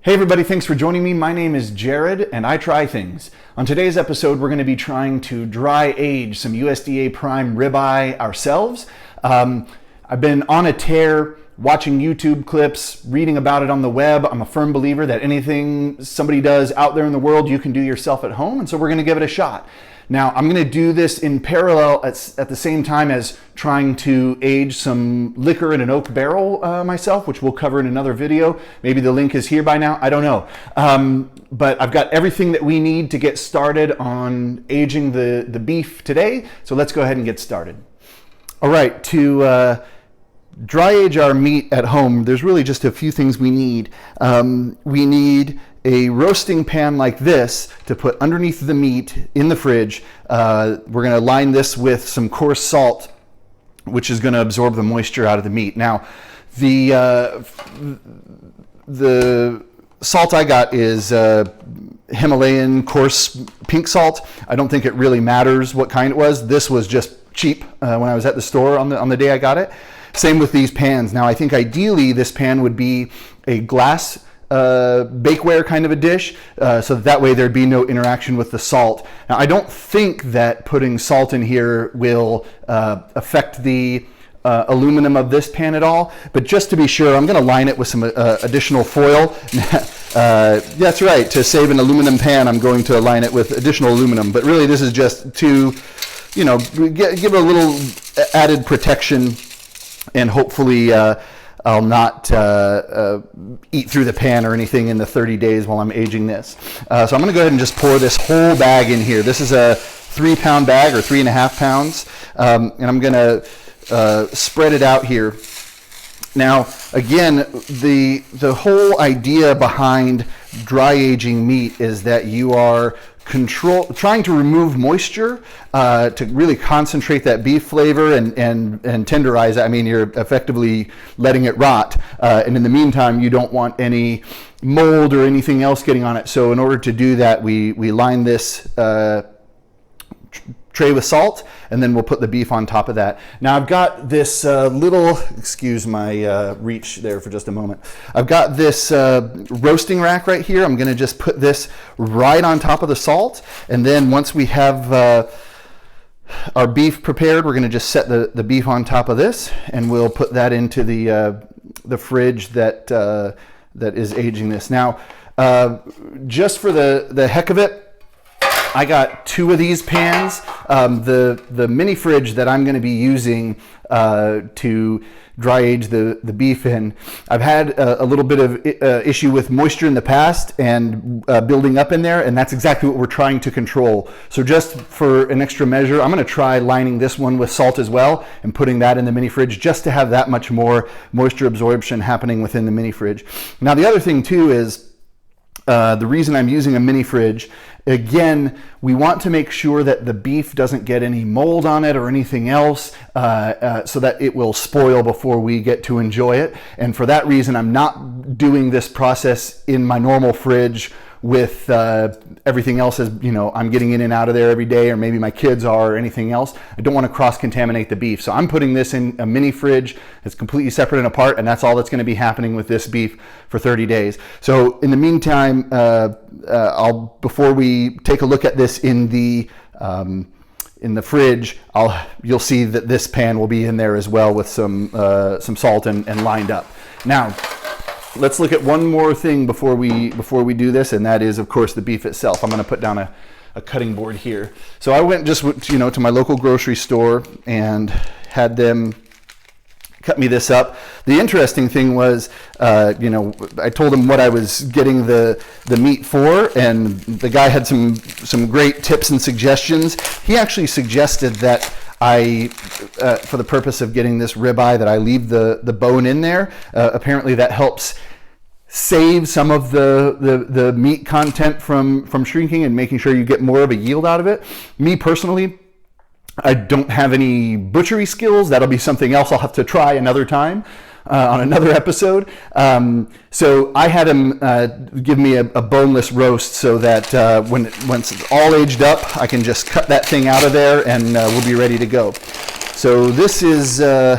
Hey everybody, thanks for joining me. My name is Jared and I try things. On today's episode, we're going to be trying to dry age some USDA Prime ribeye ourselves. I've been on a tear watching YouTube clips, reading about it on the web. I'm a firm believer that anything somebody does out there in the world, you can do yourself at home, and so we're going to give it a shot. Now, I'm going to do this in parallel at the same time as trying to age some liquor in an oak barrel myself, which we'll cover in another video. Maybe the link is here by now, I don't know. But I've got everything that we need to get started on aging the beef today, so let's go ahead and get started. All right, to dry age our meat at home, there's really just a few things we need. We need a roasting pan like this to put underneath the meat in the fridge. We're going to line this with some coarse salt, which is going to absorb the moisture out of the meat. Now, the salt I got is Himalayan coarse pink salt. I don't think it really matters what kind it was. This was just cheap when I was at the store on the day I got it. Same with these pans. Now, I think ideally this pan would be a glass bakeware kind of a dish, so that way there'd be no interaction with the salt. Now, I don't think that putting salt in here will affect the aluminum of this pan at all, but just to be sure, I'm going to line it with some additional foil. That's right, to save an aluminum pan, I'm going to line it with additional aluminum, but really this is just to, you know, give it a little added protection, and hopefully I'll not eat through the pan or anything in the 30 days while I'm aging this. So I'm going to go ahead and just pour this whole bag in here. This is a 3-pound bag, or 3.5 pounds, and I'm going to spread it out here. Now, again, the whole idea behind dry aging meat is that you are trying to remove moisture to really concentrate that beef flavor and tenderize it. I mean, you're effectively letting it rot, and in the meantime, you don't want any mold or anything else getting on it. So in order to do that, we line this tray with salt, and then we'll put the beef on top of that. Now I've got this little, excuse my reach there for just a moment. I've got this roasting rack right here. I'm gonna just put this right on top of the salt, and then once we have our beef prepared, we're gonna just set the beef on top of this, and we'll put that into the fridge that is aging this. Now, just for the heck of it, I got 2 of these pans. The mini fridge that I'm going to be using to dry age the beef in, I've had a little bit of issue with moisture in the past and building up in there, and that's exactly what we're trying to control. So just for an extra measure, I'm going to try lining this one with salt as well and putting that in the mini fridge just to have that much more moisture absorption happening within the mini fridge. Now, the other thing too is the reason I'm using a mini fridge, again, we want to make sure that the beef doesn't get any mold on it or anything else, so that it will spoil before we get to enjoy it. And for that reason, I'm not doing this process in my normal fridge with everything else, as you know, I'm getting in and out of there every day, or maybe my kids are, or anything else. I don't want to cross-contaminate the beef. So I'm putting this in a mini fridge. It's completely separate and apart, and that's all that's going to be happening with this beef for 30 days. So in the meantime, before we take a look at this in the fridge, you'll see that this pan will be in there as well with some salt and lined up. Now, let's look at one more thing before we do this, and that is, of course, the beef itself. I'm going to put down a cutting board here. So I went just to my local grocery store and had them cut me this up. The interesting thing was, I told him what I was getting the meat for, and the guy had some great tips and suggestions. He actually suggested that for the purpose of getting this ribeye, that I leave the bone in there. Apparently that helps save some of the meat content from shrinking and making sure you get more of a yield out of it. Me personally, I don't have any butchery skills. That'll be something else I'll have to try another time on another episode. So I had him give me a boneless roast so that once it's all aged up, I can just cut that thing out of there and we'll be ready to go. So this is the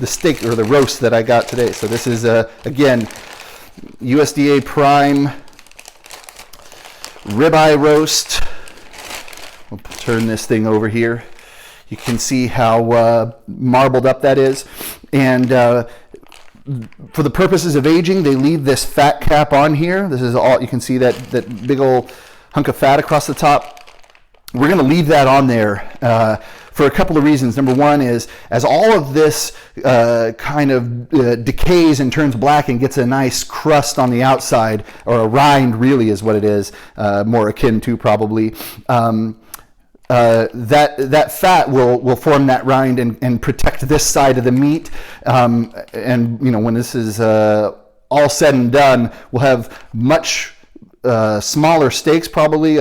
steak or the roast that I got today. So this is again USDA Prime ribeye roast. We'll turn this thing over here. You can see how marbled up that is. And for the purposes of aging, they leave this fat cap on here. This is all, you can see that big old hunk of fat across the top. We're going to leave that on there for a couple of reasons. Number one is, as all of this kind of decays and turns black and gets a nice crust on the outside, or a rind really is what it is, more akin to probably, that fat will form that rind and protect this side of the meat. And you know, when this is all said and done, we'll have much smaller steaks, probably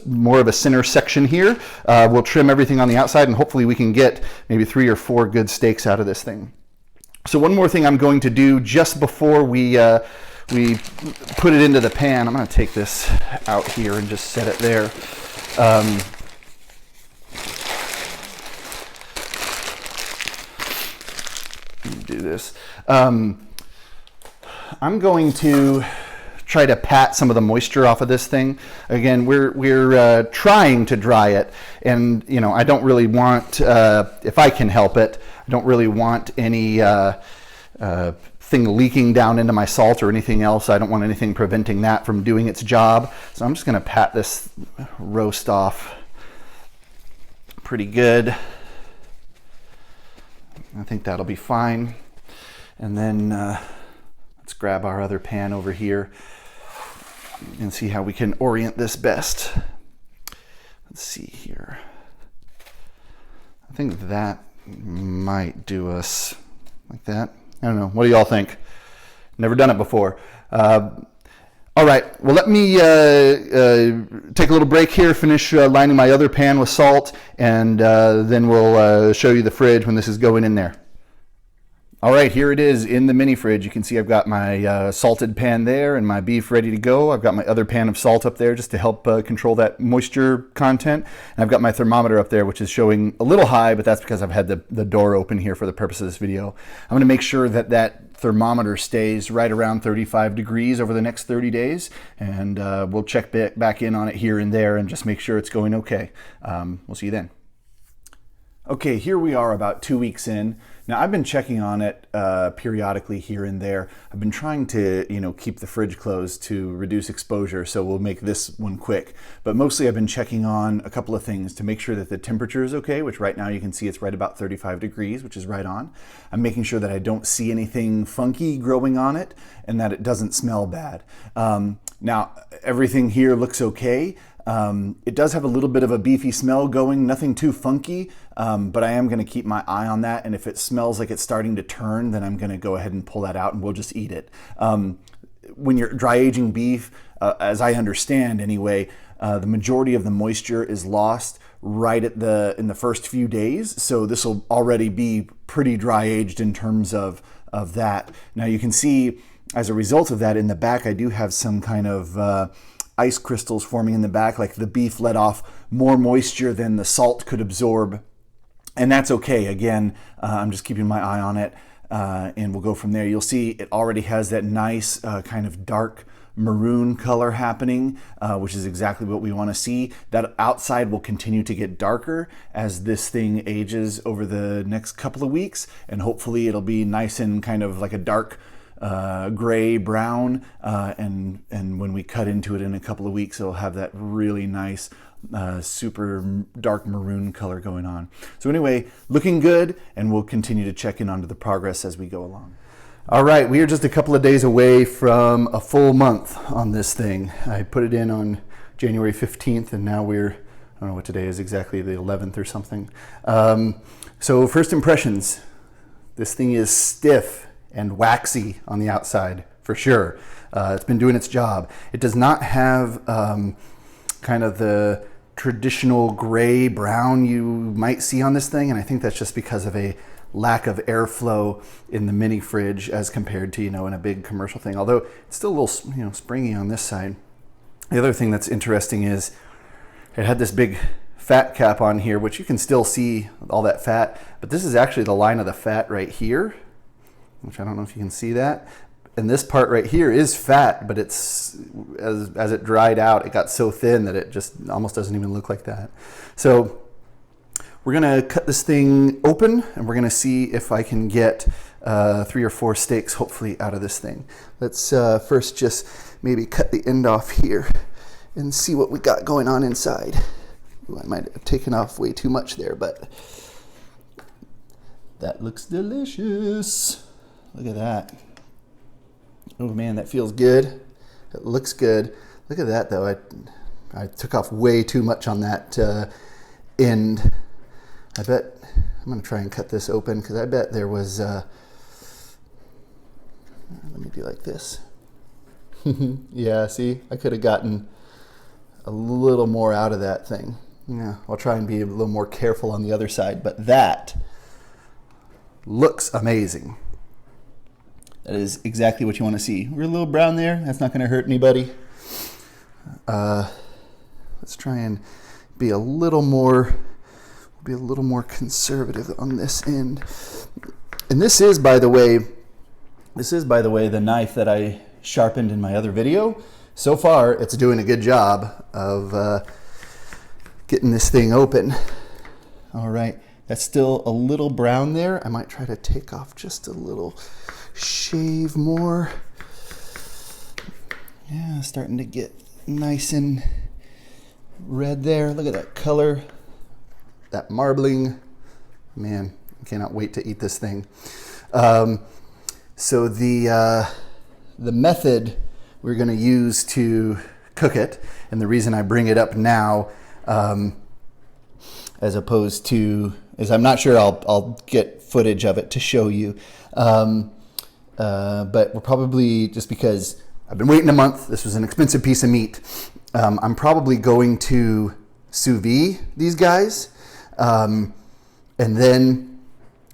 more of a center section here. We'll trim everything on the outside, and hopefully we can get maybe 3 or 4 good steaks out of this thing. So one more thing I'm going to do just before we put it into the pan. I'm going to take this out here and just set it there. Do this. I'm going to try to pat some of the moisture off of this thing. Again, we're trying to dry it, and you know, I don't really want, if I can help it, I don't really want any thing leaking down into my salt or anything else. I don't want anything preventing that from doing its job. So I'm just going to pat this roast off pretty good. I think that'll be fine. And then let's grab our other pan over here and see how we can orient this best. Let's see here. I think that might do us like that. I don't know. What do y'all think? Never done it before. All right. Well, let me take a little break here, finish lining my other pan with salt, and then we'll show you the fridge when this is going in there. All right, here it is in the mini fridge. You can see I've got my salted pan there and my beef ready to go. I've got my other pan of salt up there just to help control that moisture content. And I've got my thermometer up there, which is showing a little high, but that's because I've had the door open here for the purpose of this video. I'm going to make sure that that thermometer stays right around 35 degrees over the next 30 days. And we'll check back in on it here and there and just make sure it's going okay. We'll see you then. Okay, here we are about 2 weeks in. Now I've been checking on it periodically here and there. I've been trying to, keep the fridge closed to reduce exposure, so we'll make this one quick. But mostly I've been checking on a couple of things to make sure that the temperature is okay, which right now you can see it's right about 35 degrees, which is right on. I'm making sure that I don't see anything funky growing on it and that it doesn't smell bad. Now everything here looks okay. It does have a little bit of a beefy smell going, nothing too funky, but I am going to keep my eye on that, and if it smells like it's starting to turn, then I'm going to go ahead and pull that out and we'll just eat it. When you're dry aging beef, as I understand anyway, the majority of the moisture is lost right in the first few days, so this will already be pretty dry aged in terms of that. Now you can see as a result of that in the back, I do have some kind of ice crystals forming in the back, like the beef let off more moisture than the salt could absorb. And that's okay. Again, I'm just keeping my eye on it, and we'll go from there. You'll see it already has that nice kind of dark maroon color happening, which is exactly what we want to see. That outside will continue to get darker as this thing ages over the next couple of weeks, and hopefully it'll be nice and kind of like a dark gray brown, and when we cut into it in a couple of weeks, it'll have that really nice super dark maroon color going on. So anyway, looking good, and we'll continue to check in onto the progress as we go along. All right, we are just a couple of days away from a full month on this thing. I put it in on January 15th, and now I don't know what today is exactly, the 11th or something. So first impressions, this thing is stiff and waxy on the outside for sure. It's been doing its job. It does not have kind of the traditional gray brown you might see on this thing, and I think that's just because of a lack of airflow in the mini fridge as compared to in a big commercial thing, although it's still a little springy on this side. The other thing that's interesting is it had this big fat cap on here, which you can still see all that fat, but this is actually the line of the fat right here, which I don't know if you can see that. And this part right here is fat, but it's as it dried out, it got so thin that it just almost doesn't even look like that. So we're gonna cut this thing open, and we're gonna see if I can get 3 or 4 steaks hopefully out of this thing. Let's first just maybe cut the end off here and see what we got going on inside. Ooh, I might have taken off way too much there, but that looks delicious. Look at that. Oh man, that feels good. It looks good. Look at that though. I took off way too much on that end. I bet I'm gonna try and cut this open because I bet there was, let me do like this. Yeah, see, I could have gotten a little more out of that thing. Yeah, I'll try and be a little more careful on the other side, but that looks amazing. That is exactly what you want to see. We're a little brown there. That's not going to hurt anybody. Let's try and be a little more conservative on this end. And this is, by the way, the knife that I sharpened in my other video. So far, it's doing a good job of getting this thing open. All right, that's still a little brown there. I might try to take off just a little shave more. Yeah, starting to get nice and red there. Look at that color, that marbling. Man, I cannot wait to eat this thing. So the method we're going to use to cook it, and the reason I bring it up now, as opposed to, is I'm not sure I'll get footage of it to show you. But we're probably, just because I've been waiting a month, this was an expensive piece of meat, I'm probably going to sous vide these guys, and then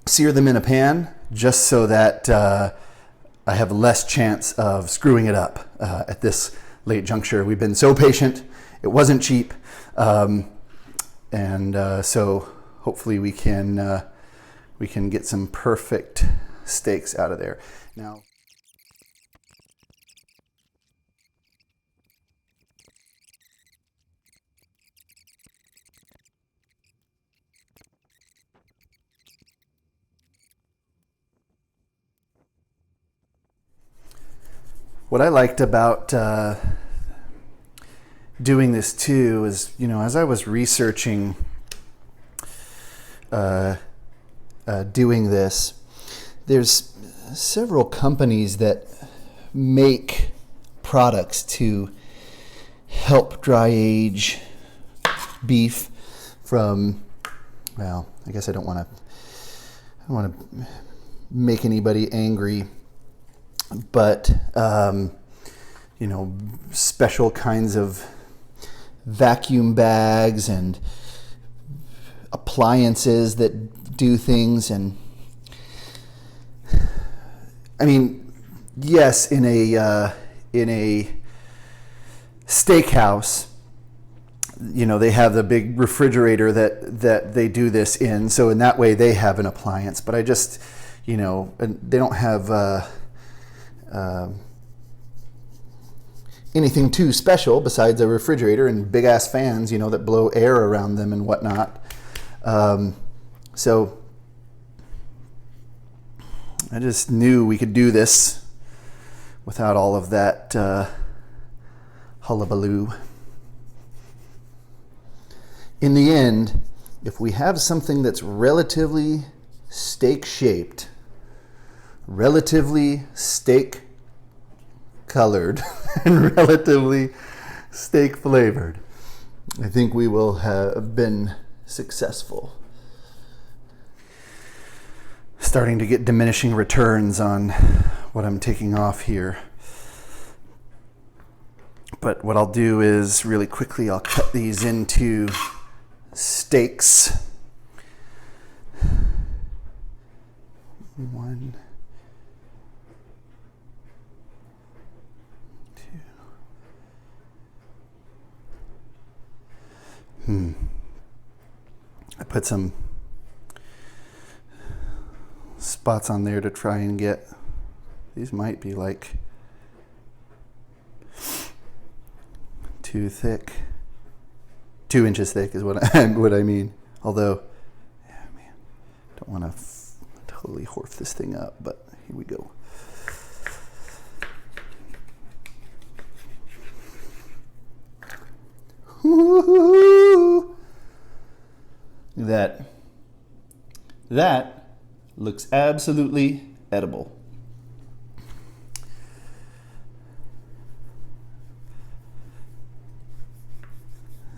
sear them in a pan, just so that I have less chance of screwing it up at this late juncture. We've been so patient. It wasn't cheap, and so hopefully we can get some perfect steaks out of there. Now, what I liked about doing this too is, you know, as I was researching doing this, there's several companies that make products to help dry age beef from, well, I guess I don't want to make anybody angry, but you know, special kinds of vacuum bags and appliances that do things. And I mean, yes, in a steakhouse, you know, they have the big refrigerator that they do this in, so in that way they have an appliance. But I just, you know, they don't have anything too special besides a refrigerator and big ass fans, you know, that blow air around them and whatnot. So I just knew we could do this without all of that hullabaloo. In the end, if we have something that's relatively steak shaped, relatively steak colored, and relatively steak flavored, I think we will have been successful. Starting to get diminishing returns on what I'm taking off here. But what I'll do is, really quickly, I'll cut these into steaks. 1, 2. I put some spots on there to try and get These might be like too thick. 2 inches thick is what I mean. Although, yeah, man, don't want to totally horf this thing up, but here we go. Woo-hoo-hoo. That looks absolutely edible.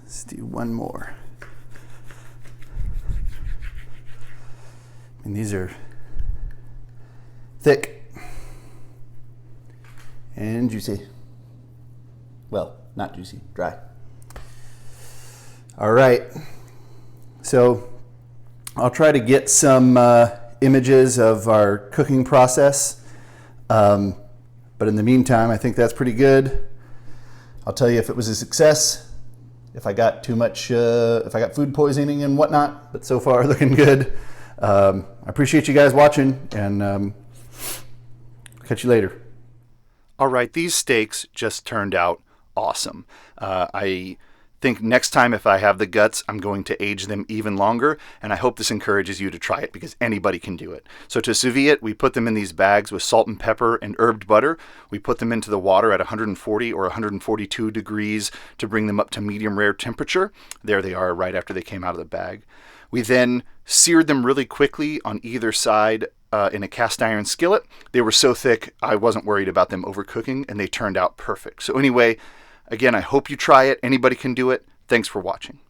Let's do one more. And these are thick and juicy. Well, not juicy, dry. All right, so I'll try to get some images of our cooking process, but in the meantime, I think that's pretty good. I'll tell you if it was a success, if I got too much, if I got food poisoning and whatnot, but so far looking good. I appreciate you guys watching, and catch you later. All right, these steaks just turned out awesome. I think next time if I have the guts, I'm going to age them even longer, and I hope this encourages you to try it because anybody can do it. So to sous vide it, we put them in these bags with salt and pepper and herbed butter. We put them into the water at 140 or 142 degrees to bring them up to medium rare temperature. There they are right after they came out of the bag. We then seared them really quickly on either side in a cast iron skillet. They were so thick, I wasn't worried about them overcooking, and they turned out perfect. So anyway, again, I hope you try it. Anybody can do it. Thanks for watching.